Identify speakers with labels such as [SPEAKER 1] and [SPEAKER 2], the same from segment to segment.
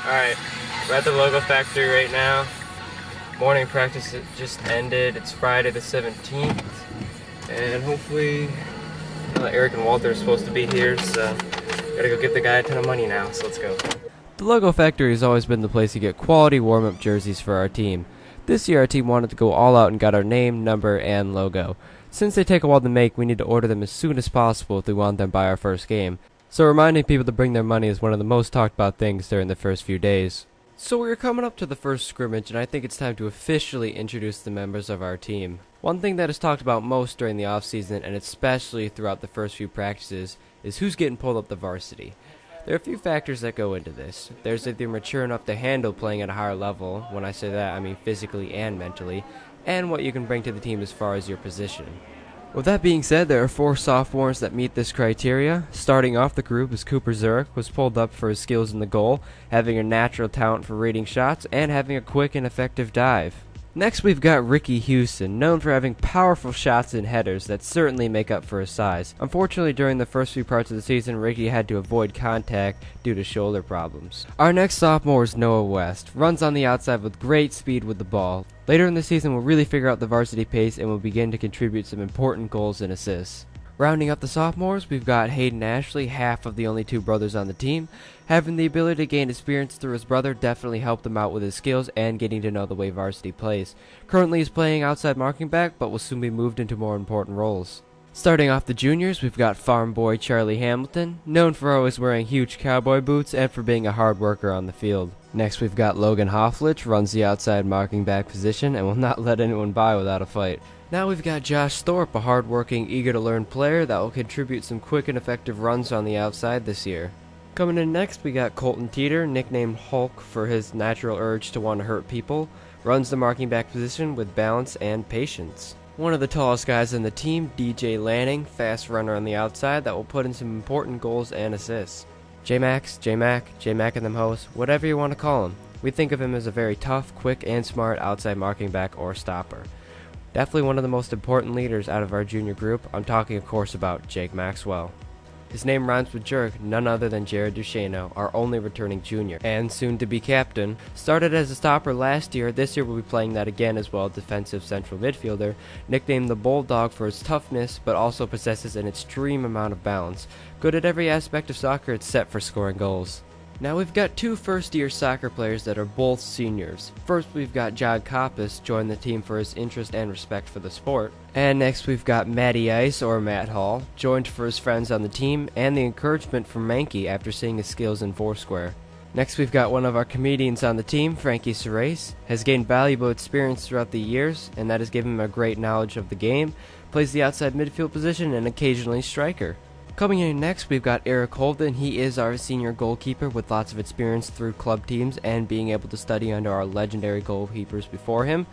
[SPEAKER 1] Alright, we're at the logo factory right now. Morning practice just ended. It's Friday the 17th. And hopefully, Eric and Walter are supposed to be here, so gotta go give the guy a ton of money now, so let's go.
[SPEAKER 2] The Logo Factory has always been the place to get quality warm-up jerseys for our team. This year our team wanted to go all out and got our name, number, and logo. Since they take a while to make, we need to order them as soon as possible if we want them by our first game. So reminding people to bring their money is one of the most talked about things during the first few days. So we're coming up to the first scrimmage, and I think it's time to officially introduce the members of our team. One thing that is talked about most during the off-season, and especially throughout the first few practices, is who's getting pulled up the varsity. There are a few factors that go into this. There's if they're mature enough to handle playing at a higher level, when I say that I mean physically and mentally, and what you can bring to the team as far as your position. With that being said, there are 4 sophomores that meet this criteria. Starting off the group is Cooper Zurich, was pulled up for his skills in the goal, having a natural talent for reading shots, and having a quick and effective dive. Next we've got Ricky Houston, known for having powerful shots and headers that certainly make up for his size. Unfortunately, during the first few parts of the season, Ricky had to avoid contact due to shoulder problems. Our next sophomore is Noah West, runs on the outside with great speed with the ball. Later in the season, we'll really figure out the varsity pace and will begin to contribute some important goals and assists. Rounding up the sophomores, we've got Hayden Ashley, half of the only 2 brothers on the team. Having the ability to gain experience through his brother definitely helped him out with his skills and getting to know the way varsity plays. Currently he's playing outside marking back, but will soon be moved into more important roles. Starting off the juniors, we've got farm boy Charlie Hamilton, known for always wearing huge cowboy boots and for being a hard worker on the field. Next we've got Logan Hofflich, runs the outside marking back position and will not let anyone by without a fight. Now we've got Josh Thorpe, a hard-working, eager-to-learn player that will contribute some quick and effective runs on the outside this year. Coming in next, we got Colton Teeter, nicknamed Hulk for his natural urge to want to hurt people, runs the marking back position with balance and patience. One of the tallest guys in the team, DJ Lanning, fast runner on the outside that will put in some important goals and assists. J-Mac and them hosts, whatever you want to call him. We think of him as a very tough, quick, and smart outside marking back or stopper. Definitely one of the most important leaders out of our junior group. I'm talking of course about Jake Maxwell. His name rhymes with jerk, none other than Jared Duchesneau, our only returning junior, and soon to be captain. Started as a stopper last year, this year we'll be playing that again as well, defensive central midfielder, nicknamed the Bulldog for his toughness, but also possesses an extreme amount of balance. Good at every aspect of soccer except for scoring goals. Now we've got 2 first-year soccer players that are both seniors. First we've got John Coppice, joined the team for his interest and respect for the sport. And next we've got Matty Ice, or Matt Hall, joined for his friends on the team and the encouragement from Mankey after seeing his skills in Foursquare. Next we've got one of our comedians on the team, Frankie Serace, has gained valuable experience throughout the years, and that has given him a great knowledge of the game, plays the outside midfield position and occasionally striker. Coming in next, we've got Eric Holden. He is our senior goalkeeper with lots of experience through club teams and being able to study under our legendary goalkeepers before him.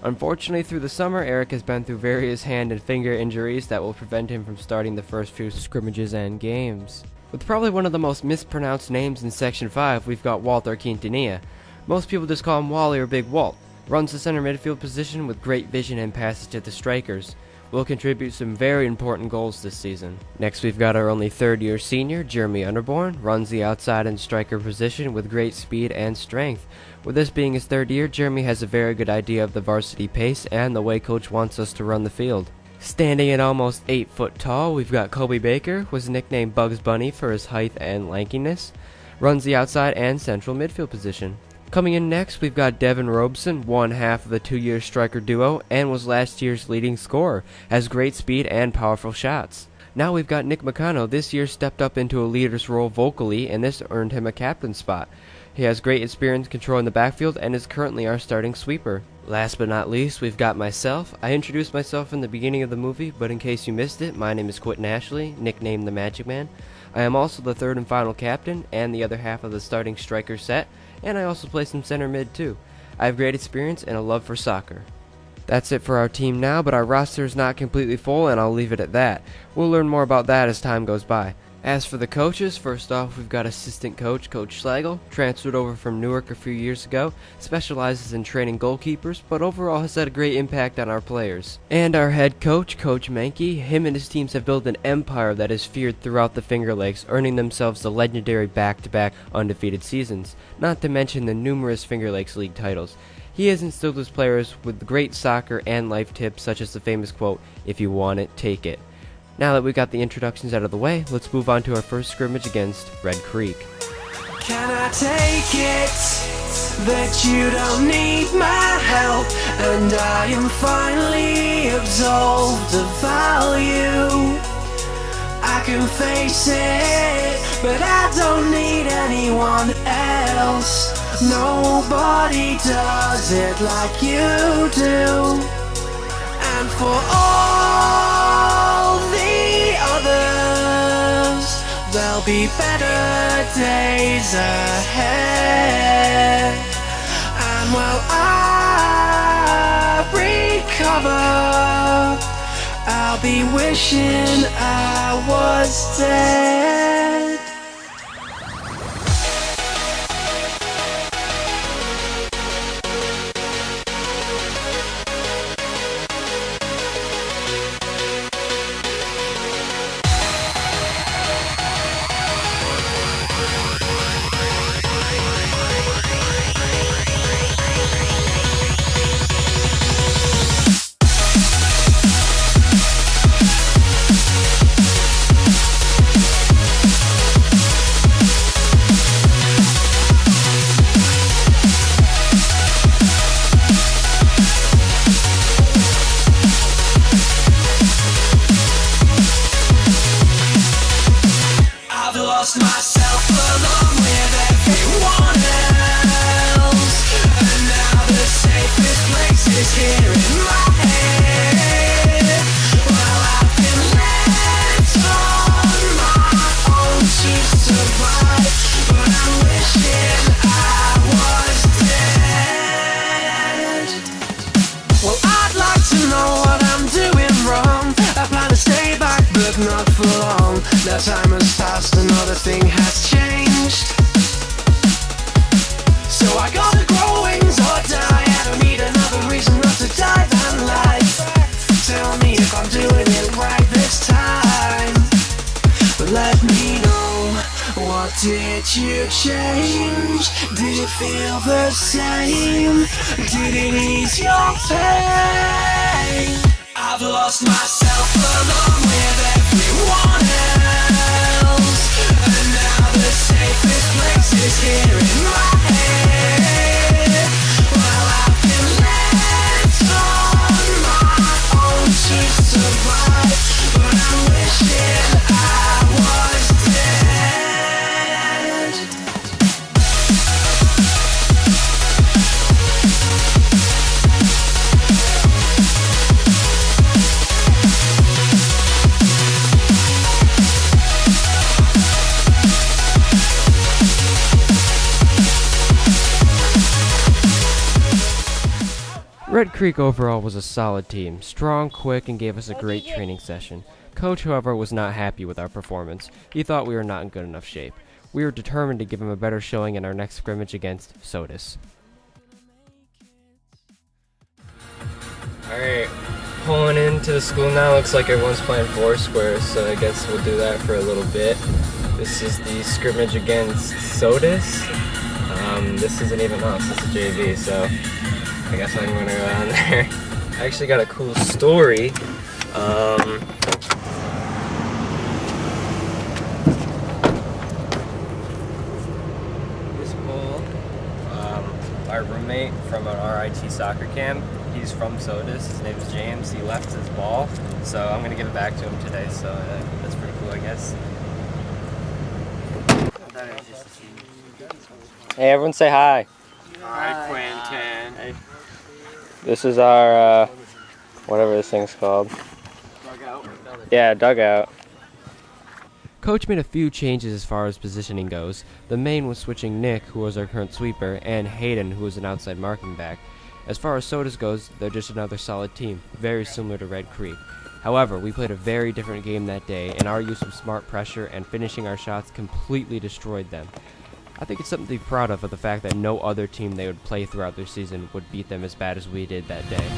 [SPEAKER 2] Unfortunately, through the summer, Eric has been through various hand and finger injuries that will prevent him from starting the first few scrimmages and games. With probably one of the most mispronounced names in Section 5, we've got Walter Quintanilla. Most people just call him Wally or Big Walt. Runs the center midfield position with great vision and passes to the strikers. Will contribute some very important goals this season. Next we've got our only 3rd-year senior, Jeremy Underborn, runs the outside and striker position with great speed and strength. With this being his 3rd year, Jeremy has a very good idea of the varsity pace and the way coach wants us to run the field. Standing at almost 8 foot tall, we've got Kobe Baker, was nicknamed Bugs Bunny for his height and lankiness, runs the outside and central midfield position. Coming in next, we've got Devin Robeson, one half of the 2-year striker duo, and was last year's leading scorer, has great speed and powerful shots. Now we've got Nick McConnell, this year stepped up into a leader's role vocally, and this earned him a captain spot. He has great experience controlling the backfield and is currently our starting sweeper. Last but not least, we've got myself. I introduced myself in the beginning of the movie, but in case you missed it, my name is Quentin Ashley, nicknamed the Magic Man. I am also the 3rd and final captain, and the other half of the starting striker set, and I also play some center mid too. I have great experience and a love for soccer. That's it for our team now, but our roster is not completely full, and I'll leave it at that. We'll learn more about that as time goes by. As for the coaches, first off, we've got assistant coach, Coach Schlegel, transferred over from Newark a few years ago, specializes in training goalkeepers, but overall has had a great impact on our players. And our head coach, Coach Mankey, him and his teams have built an empire that is feared throughout the Finger Lakes, earning themselves the legendary back-to-back undefeated seasons, not to mention the numerous Finger Lakes League titles. He has instilled his players with great soccer and life tips such as the famous quote, "If you want it, take it." Now that we got the introductions out of the way, let's move on to our first scrimmage against Red Creek.
[SPEAKER 3] Can I take it that you don't need my help, and I am finally absolved of value? I can face it, but I don't need anyone else. Nobody does it like you do. And for all the others, there'll be better days ahead. And while I recover, I'll be wishing I was dead. Myself along with everyone else, and now the safest place is here in my head. Well, I've been left on my own to survive, but I'm wishing I was dead. Well, I'd like to know what I'm doing wrong. I plan to stay back, but not for long. Now time has passed, another thing has changed. So I gotta grow wings or die. I don't need another reason not to die than life. Tell me if I'm doing it right this time. But let me know, what did you change? Did it feel the same? Did it ease your pain? I've lost myself along with everyone else, and now the safest place is here in my head. Well, I've been left on my own to survive, but I'm wishing I was dead.
[SPEAKER 2] Red Creek overall was a solid team, strong, quick, and gave us a great training session. Coach, however, was not happy with our performance. He thought we were not in good enough shape. We were determined to give him a better showing in our next scrimmage against Sodus.
[SPEAKER 1] Alright, pulling into the school now. Looks like everyone's playing Foursquare, so I guess we'll do that for a little bit. This is the scrimmage against Sodus. This isn't even us, it's a JV, so I guess I'm gonna go down there. I actually got a cool story. This ball, our roommate from an RIT soccer camp, he's from Sodus, his name's James, he left his ball, so I'm gonna give it back to him today, so that's pretty cool, I guess. Hey, everyone say hi.
[SPEAKER 4] Hi, Quentin.
[SPEAKER 1] Hey. This is our, whatever this thing's called.
[SPEAKER 4] Dugout.
[SPEAKER 1] Yeah, dugout.
[SPEAKER 2] Coach made a few changes as far as positioning goes. The main was switching Nick, who was our current sweeper, and Hayden, who was an outside marking back. As far as Sodus goes, they're just another solid team, very similar to Red Creek. However, we played a very different game that day, and our use of smart pressure and finishing our shots completely destroyed them. I think it's something to be proud of the fact that no other team they would play throughout their season would beat them as bad as we did that day.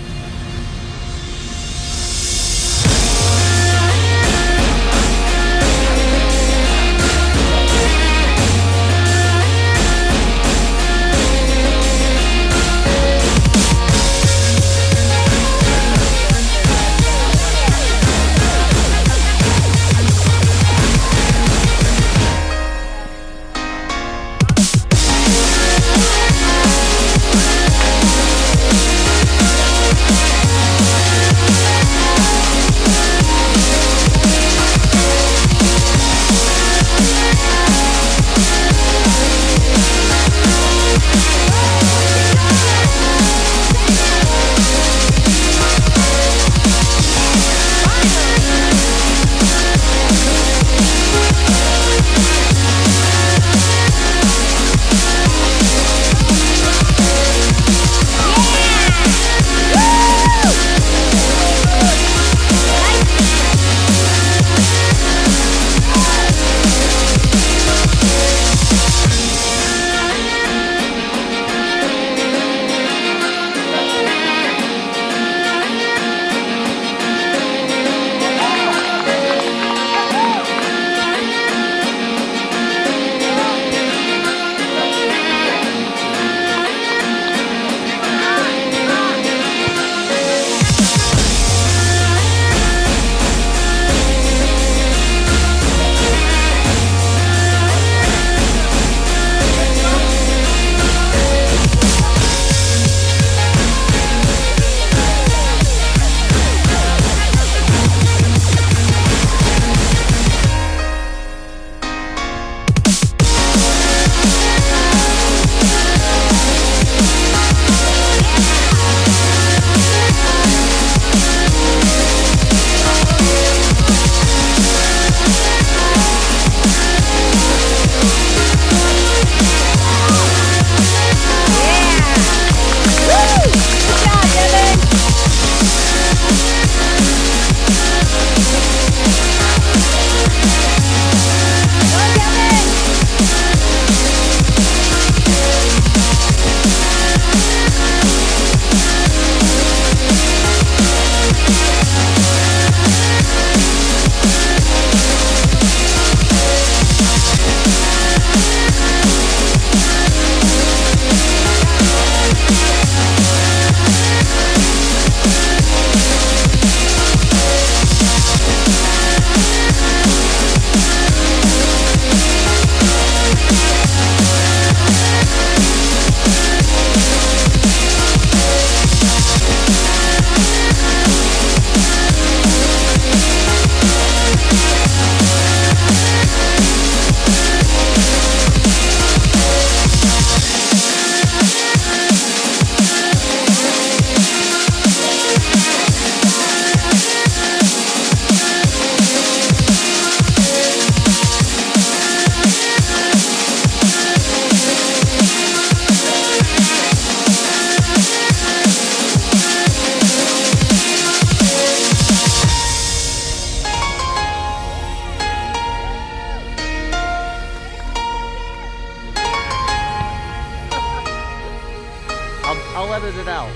[SPEAKER 5] I'll edit it out.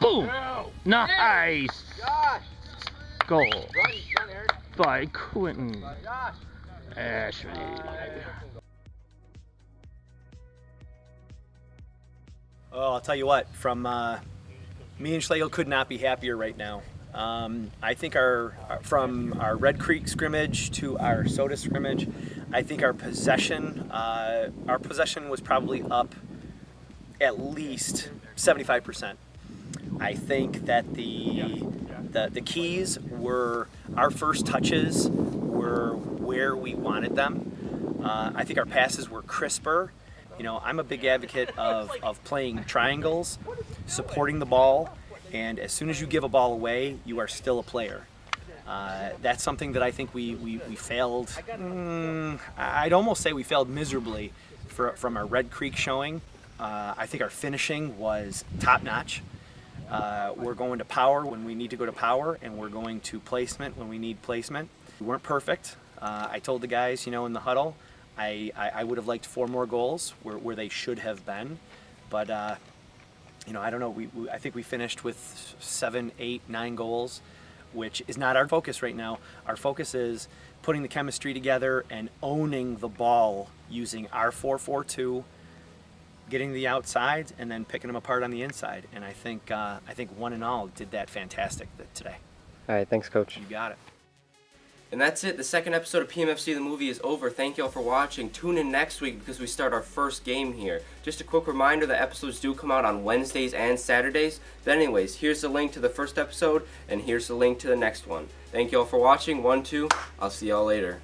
[SPEAKER 5] Boom! Nice! Goal by Quentin Ashley.
[SPEAKER 6] Oh, I'll tell you what, from me and Schlegel could not be happier right now. I think from our Red Creek scrimmage to our Soda scrimmage, I think our possession was probably up at least 75%. I think that the keys were, our first touches were where we wanted them. I think our passes were crisper. You know, I'm a big advocate of playing triangles, supporting the ball, and as soon as you give a ball away, you are still a player. That's something that I think we failed. I'd almost say we failed miserably from our Red Creek showing. I think our finishing was top-notch. We're going to power when we need to go to power, and we're going to placement when we need placement. We weren't perfect. I told the guys, in the huddle, I would have liked 4 more goals where they should have been, but I don't know. I think we finished with 7, 8, 9 goals, which is not our focus right now. Our focus is putting the chemistry together and owning the ball using our 4-4-2, getting the outside, and then picking them apart on the inside. And I think one and all did that fantastic today.
[SPEAKER 1] All right, thanks, Coach.
[SPEAKER 6] You got it.
[SPEAKER 2] And that's it. The second episode of PMFC The Movie is over. Thank you all for watching. Tune in next week because we start our first game here. Just a quick reminder that episodes do come out on Wednesdays and Saturdays. But anyways, here's the link to the first episode, and here's the link to the next one. Thank you all for watching. 1, 2. I'll see y'all later.